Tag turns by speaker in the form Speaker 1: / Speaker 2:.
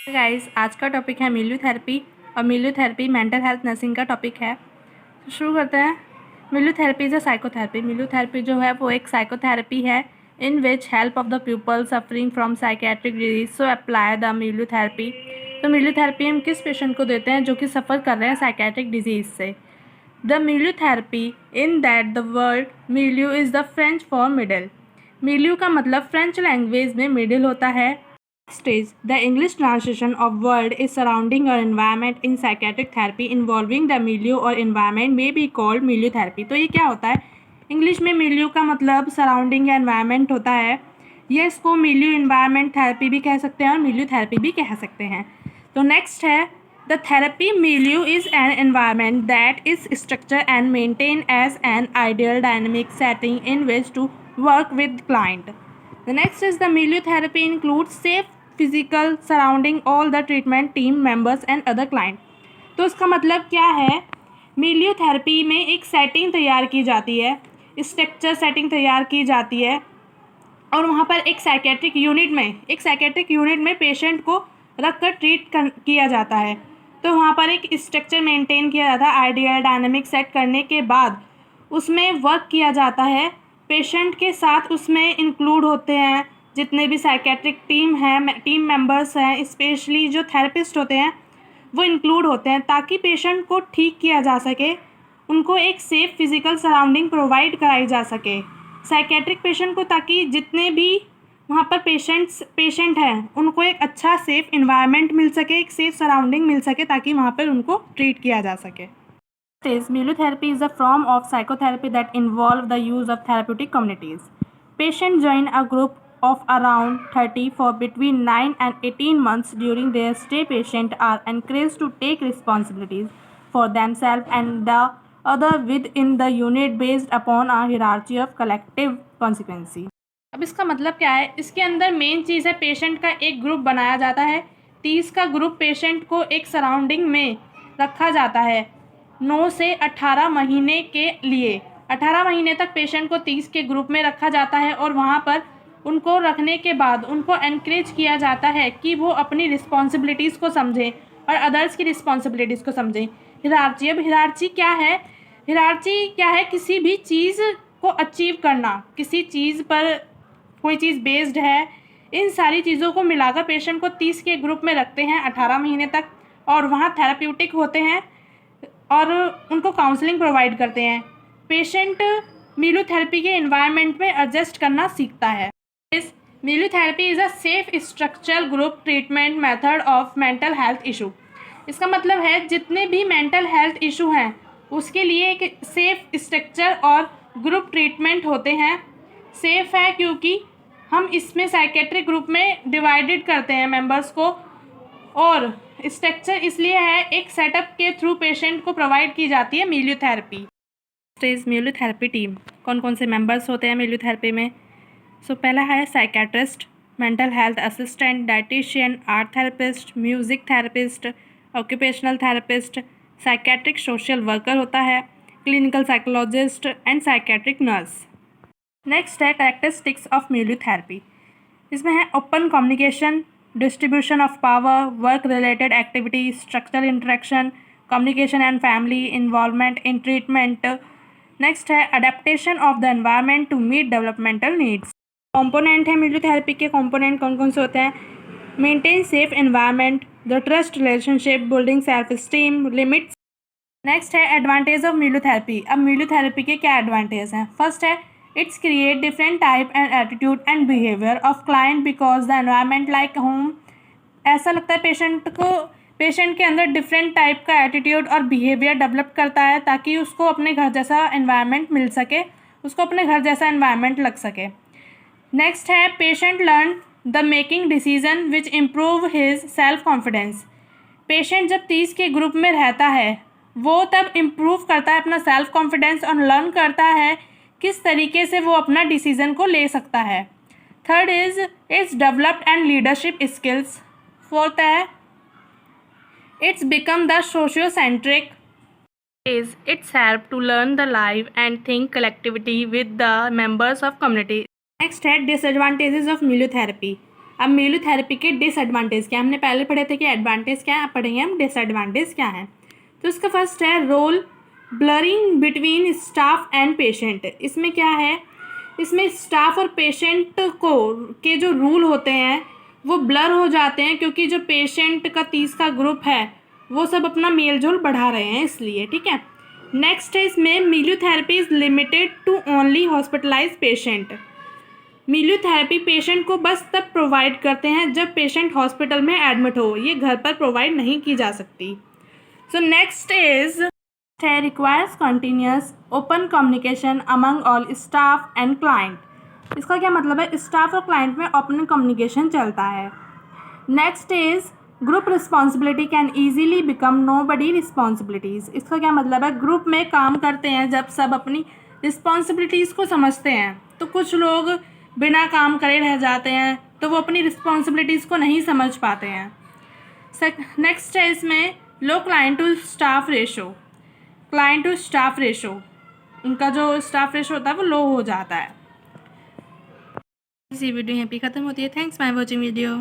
Speaker 1: Guys, आज का topic है मिलियोथेरेपी और मिलियोथेरेपी मेंटल हेल्थ नर्सिंग का टॉपिक है। तो शुरू करते हैं। Milieu therapy is a psychotherapy. Milieu therapy जो है वो एक साइकोथेरेपी है in which help of the people suffering from psychiatric disease so apply the milieu therapy. तो मिलियोथेरेपी हम किस पेशेंट को देते हैं जो कि सफ़र कर रहे हैं साइकेट्रिक डिजीज से। The milieu therapy in that the word milieu is the French for middle. Milieu का मतलब फ्रेंच लैंग्वेज में मिडिल होता है। Stage. The English translation of word is surrounding or environment in psychiatric therapy involving the milieu or environment may be called milieu-therapy. तो ये क्या होता है? इंग्लिश में milieu का मतलब सराउंडिंग या एनवायरनमेंट होता है। ये इसको milieu environment therapy भी कह सकते हैं और milieu therapy भी कह सकते हैं। तो नेक्स्ट है the therapy milieu is an environment that is structured and maintained as an ideal dynamic setting in which to work with client. The next is the milieu therapy includes safe physical surrounding all the treatment team members and other client. तो इसका मतलब क्या है? Milieu therapy में एक setting तैयार की जाती है, स्ट्रक्चर सेटिंग तैयार की जाती है और वहाँ पर एक साइकेट्रिक यूनिट में पेशेंट को रख कर किया जाता है। तो वहाँ पर एक स्ट्रक्चर मेंटेन किया जाता है। आइडियल डायनामिक सेट करने के बाद उसमें वर्क किया जाता है। पेशेंट के साथ उसमें इंक्लूड होते हैं जितने भी साइकेट्रिक टीम मेंबर्स हैं, स्पेशली जो थेरेपिस्ट होते हैं वो इंक्लूड होते हैं ताकि पेशेंट को ठीक किया जा सके, उनको एक सेफ़ फिज़िकल सराउंडिंग प्रोवाइड कराई जा सके साइकेट्रिक पेशेंट को, ताकि जितने भी वहाँ पर पेशेंट हैं उनको एक अच्छा सेफ़ इन्वायरमेंट मिल सके, एक सेफ़ सराउंडिंग मिल सके ताकि वहाँ पर उनको ट्रीट किया जा सके। Miliotherapy is a form of psychotherapy that involves the use of therapeutic communities. Patients join a group of around 30 for between 9 and 18 months. During their stay, patients are encouraged to take responsibilities for themselves and the other within the unit based upon a hierarchy of collective consequence. अब इसका मतलब क्या है? इसके अंदर main चीज़ है patient का एक ग्रुप बनाया जाता है। 30 का ग्रुप पेशेंट को एक सराउंडिंग में रखा जाता है 9 से 18 महीने के लिए। 18 महीने तक पेशेंट को 30 के ग्रुप में रखा जाता है और वहाँ पर उनको रखने के बाद उनको एनकरेज किया जाता है कि वो अपनी रिस्पॉन्सिबिलिटीज़ को समझें और अदर्स की रिस्पॉन्सिबिलिटीज़ को समझें। हिरार्ची, अब हिरार्ची क्या है? हिरार्ची क्या है? किसी भी चीज़ को अचीव करना, किसी चीज़ पर कोई चीज़ बेस्ड है, इन सारी चीज़ों को मिलाकर पेशेंट को 30 के ग्रुप में रखते हैं 18 महीने तक और वहाँ थेराप्यूटिक होते हैं और उनको काउंसलिंग प्रोवाइड करते हैं। पेशेंट मिलियोथेरेपी के एनवायरनमेंट में एडजस्ट करना सीखता है। Milieu therapy is a safe structural group treatment method of mental health issue. इसका मतलब है जितने भी मेंटल हेल्थ इशू हैं उसके लिए एक सेफ स्ट्रक्चर और ग्रुप ट्रीटमेंट होते हैं। सेफ़ है क्योंकि हम इसमें साइकेट्रिक ग्रुप में डिवाइडेड करते हैं मेंबर्स को, और स्ट्रक्चर इसलिए है एक सेटअप के थ्रू पेशेंट को प्रोवाइड की जाती है मिलियोथेरेपी। स्टेज मिलियोथेरेपी टीम, कौन कौन से मेंबर्स होते हैं मिलियोथेरेपी में? पहला है psychiatrist, mental health assistant, dietitian, art therapist, music therapist, occupational therapist, psychiatric social worker होता है, clinical psychologist and psychiatric nurse. Next है कैरेक्टरिस्टिक्स ऑफ मिलियोथेरेपी। इसमें है open communication, distribution of power, work related activity, structural interaction, communication and family involvement in treatment. Next है adaptation of the environment to meet developmental needs. Component है milieu therapy के component कौन कौन से होते हैं? Maintain safe environment, the trust relationship, building self esteem, limits. Next है advantage of milieu therapy. अब मिलियोथेरेपी के क्या एडवांटेज हैं? फर्स्ट है it's create different type and attitude and behaviour of client because the environment like home. ऐसा लगता है patient के अंदर डिफरेंट टाइप का एटीट्यूड और बिहेवियर डेवलप करता है ताकि उसको अपने घर जैसा एनवायरनमेंट मिल सके, उसको अपने घर जैसा एनवायरनमेंट लग सके। नेक्स्ट है patient learn the making decision which improve his self confidence. Patient जब 30 के ग्रुप में रहता है वो तब इम्प्रूव करता है अपना सेल्फ कॉन्फिडेंस और लर्न करता है किस तरीके से वो अपना डिसीज़न को ले सकता है। Third is its developed and leadership skills. Fourth है its become the sociocentric is its help to learn the live and think collectivity with the members of community. Next है डिसएडवांटेजेस ऑफ मिलियोथेरेपी। अब milieu therapy के disadvantage क्या, हमने पहले पढ़े थे कि एडवांटेज क्या है, अब पढ़ेंगे हम डिसएडवांटेज क्या है। तो इसका फर्स्ट है role blurring between staff and patient. इसमें क्या है, इसमें स्टाफ और पेशेंट को के जो रूल होते हैं वो ब्लर हो जाते हैं, क्योंकि जो पेशेंट का 30 का ग्रुप है वो सब अपना मेल जोल बढ़ा रहे हैं इसलिए, ठीक है। नेक्स्ट है इसमें milieu therapy is limited to only hospitalize patient. Milieu therapy patient को बस तब प्रोवाइड करते हैं जब पेशेंट हॉस्पिटल में एडमिट हो, ये घर पर प्रोवाइड नहीं की जा सकती। So next is requires continuous open communication among all staff and client. इसका क्या मतलब है, स्टाफ और क्लाइंट में ओपन कम्युनिकेशन चलता है। Next is group responsibility can easily become nobody responsibilities. इसका क्या मतलब है, ग्रुप में काम करते हैं जब सब अपनी रिस्पॉन्सिबिलिटीज़ को समझते हैं, तो कुछ लोग बिना काम करे रह जाते हैं, तो वो अपनी रिस्पॉन्सिबिलिटीज़ को नहीं समझ पाते हैं। नेक्स्ट है इसमें low client to staff ratio. Client to staff ratio, उनका जो स्टाफ रेशो होता है वो लो हो जाता है। इसी वीडियो यहाँ पे ख़त्म होती है। Thanks for watching video.